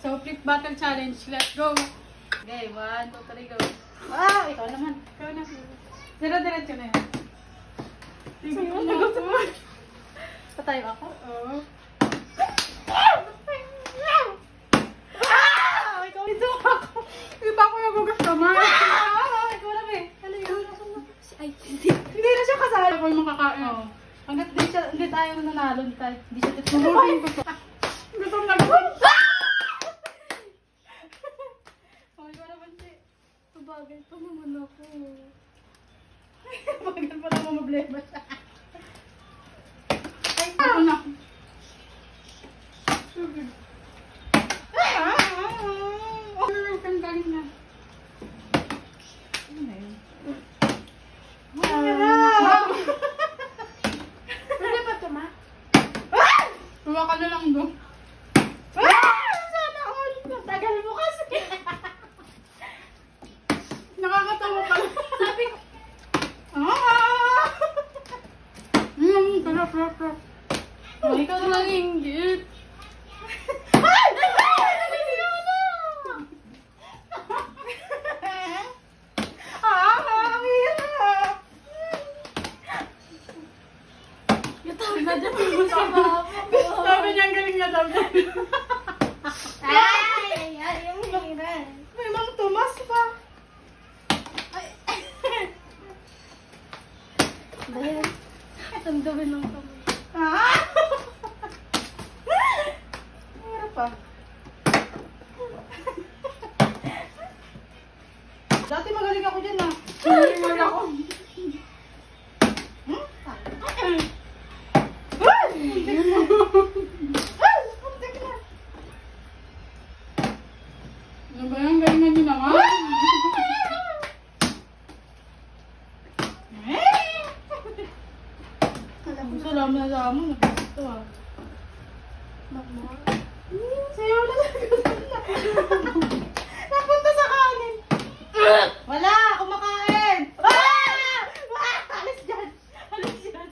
So, flip bottle challenge. Let's go. Okay, 1, 2, 3, go. Ah, ikaw naman. Ikaw na. Diretso na yan. Sige mo na ako. Patayo ako? Oo. Ikaw dito ako. Iba ko yung gugas naman. Ikaw lang eh. Ano yun? Ay, hindi na siya kasali. Ako yung makakain. Hanggat hindi tayo nanalo. Hindi siya tituloy. Gusto mo nag-gawin. Bagal pa naman ako. Bagal pa naman problema siya. Ay, ako na. Sugod. Ang galing na. Ano na yun? Pwede ba ito, ma? Tuwa ka na lang doon. Sana all. Tagal mo kasi. Nakakatawa pala. Sabi ko. Sarap. Oh, ikaw na lang inggit. Ay! Ang hirap. Sabi niya ang galing na daw. Ay, yung hirap. May mga tumas pa. Dahil, tandawin lang kami. Hirap pa. Dati magaling ako dyan ah. Magaling ako. Ano ba yan? Galingan niyo naman? Salamat na mo. Ito ah. Sayaw na lang. Napunta sa kanin. Wala! Kumakain! Alis dyan! Alis dyan!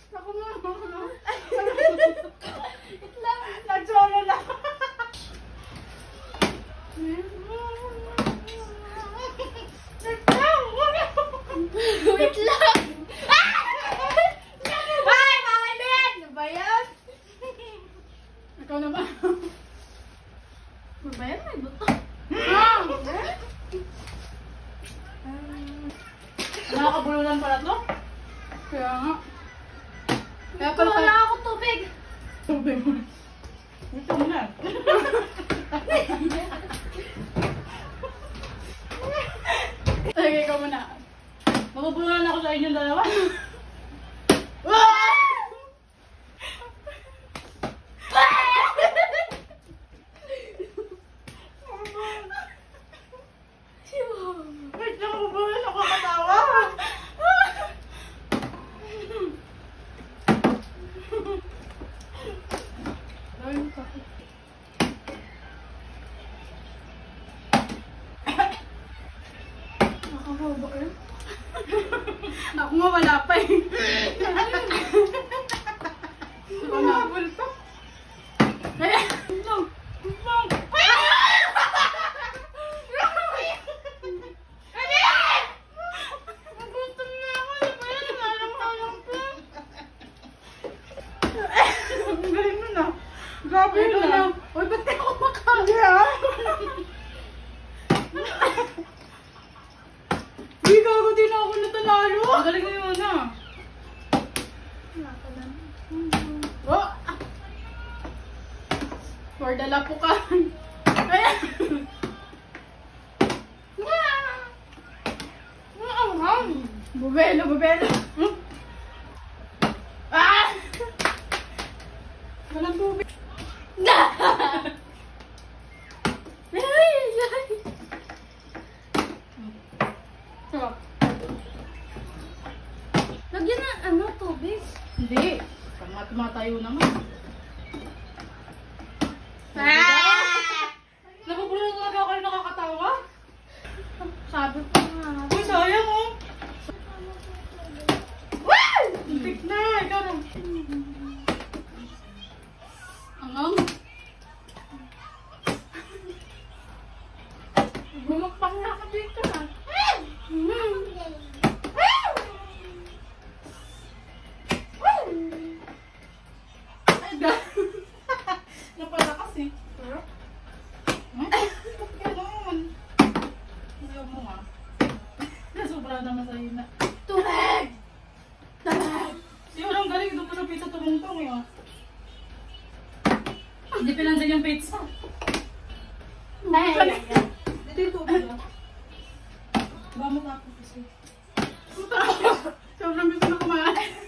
Naku mo! Itlang! Nagsono lang! Wait lang! Ay! Mamalit! Ano ba yan? Ikaw naman. Ano ba yan? May buto. Nakakabulunan pala to? Kaya nga. Kaya pala Wala akong tubig. tubig mo. Ito mo na. Sige, ikaw muna. Mabubulunan ako sa inyong dalawa. Wait lang, mabubulunan ako katawa. Nakakaba eh. Ako nga wala pa eh. Nakabul to. Kaya, lang. Nagutom na ako. Ano ba yan? Nalang-halang ko. Ang galing mo na. Grabe yun na. Uy, ba't di ako makain? Hindi ka ako din ako natanalo. Ang galing mo yun na. Oh! For the lapukan. Ayan. Bubelo. Ah! Walang tubig. Sarap. Lagyan na, ano, tubig? Hindi. Tumatayo naman. Nabubulol talaga ako yung nakakatawa. Sabi ko nga. Uy, sayang oh. Tik na. Ikaw na. Napalakas eh. Ganon. Ayaw mo nga. Sobra naman sa'yo na. Tubig! Tubig! Siguro ang galing doon pa sa pizza tumungtong eh. Hindi pinansin yung pizza. Ay! Dito yung tubig ah. Ba matapos kasi. Sobrang gusto na kumain.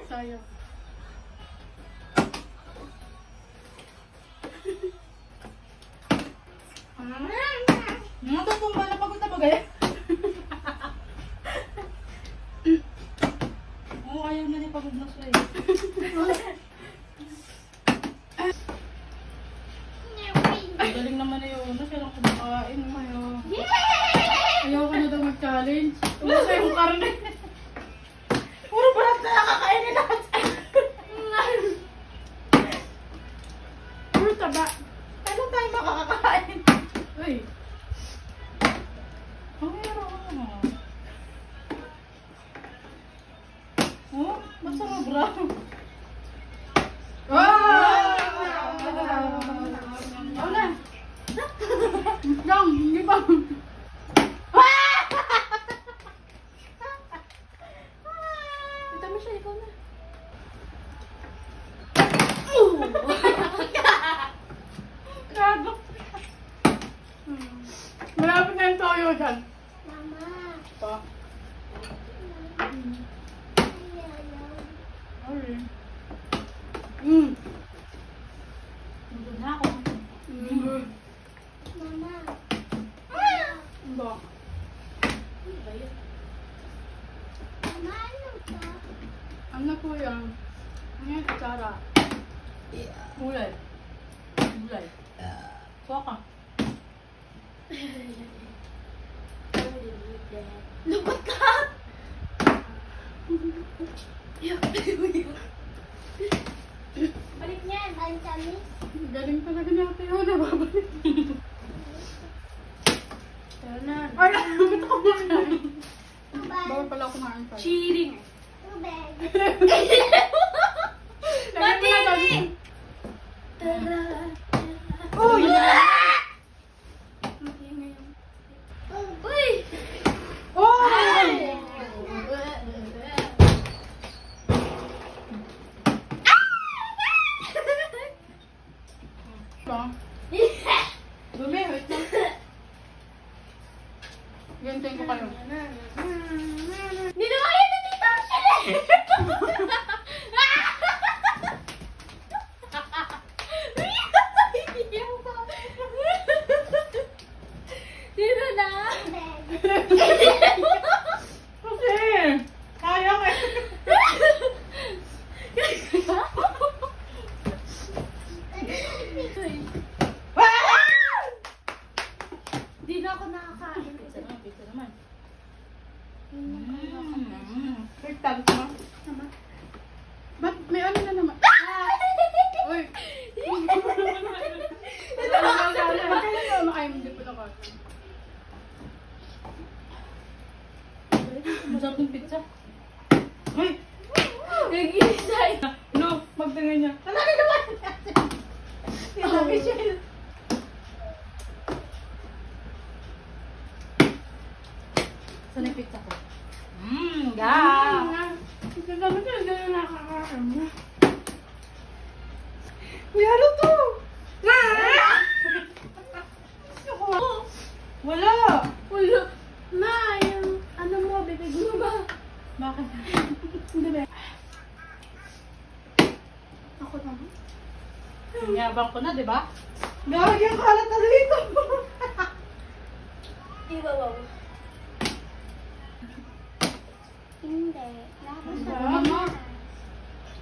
Sayang. Tumba na pagod na bagay. Oo, ayaw na ni pagod na siya eh. Ang galing naman na yun. Siya lang kumakain. Ayaw ka na daw mag-challenge. Umusa yung karne. Puro balat na nakakainin natin. Puro taba. Kailan tayo makakakain? Uy. Ang meron ka na. Oh, ba't sa mabra? Wala. Lang, hindi ba? Ito mo siya, ikaw na. Gago. Malapit na yung toyo dyan. Mama. Ito. Sorry. Nandun na ako. Mama. Ba? Mama, ano ka? Ano po yan? Ano yung kutsara? Gulay. Gulay. Soka. Lupat ka! Balik niyan, ang tamis. Galing talaga natin yun. Nababalik. Tara na. Ay, ba't ako kumakain? Bawal pala ako kumain tayo. Cheating. Mati! Tara. Uy! Uy! Uy! Ba? Dumi, wait lang. Gantayin ko kayo. Hindi naman kayo natita siya eh! Dito na! Kasi, sayang eh. Di na ako nakakain. Pizza naman, pizza naman. Wait, Tagos mo? Ba't may ano na naman? Uy! Ay, hindi po nakasin. Masarap yung pizza. Uy! nag-iisay. No, magtingin niya. Talaga naman! Sabi siya. Saan yung pizza ko? Ga! Sabi ko, gano'n nakakain mo. Uy, ano to? Wala! Ulo. Ma, yung ano mo, bibig mo ba? Bakit? Hindi ba? Ako naman. Yabang ko na, di ba? Gawag yung kalat na dito. Iwawaw. Hindi. Mama.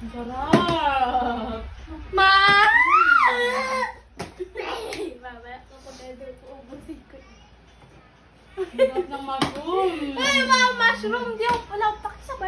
Ang sarap. Ma! Mama, kapatid ko, ubusin ko. Ang sarap ng mushroom. Ay, mga mushroom, di ako pala pakisap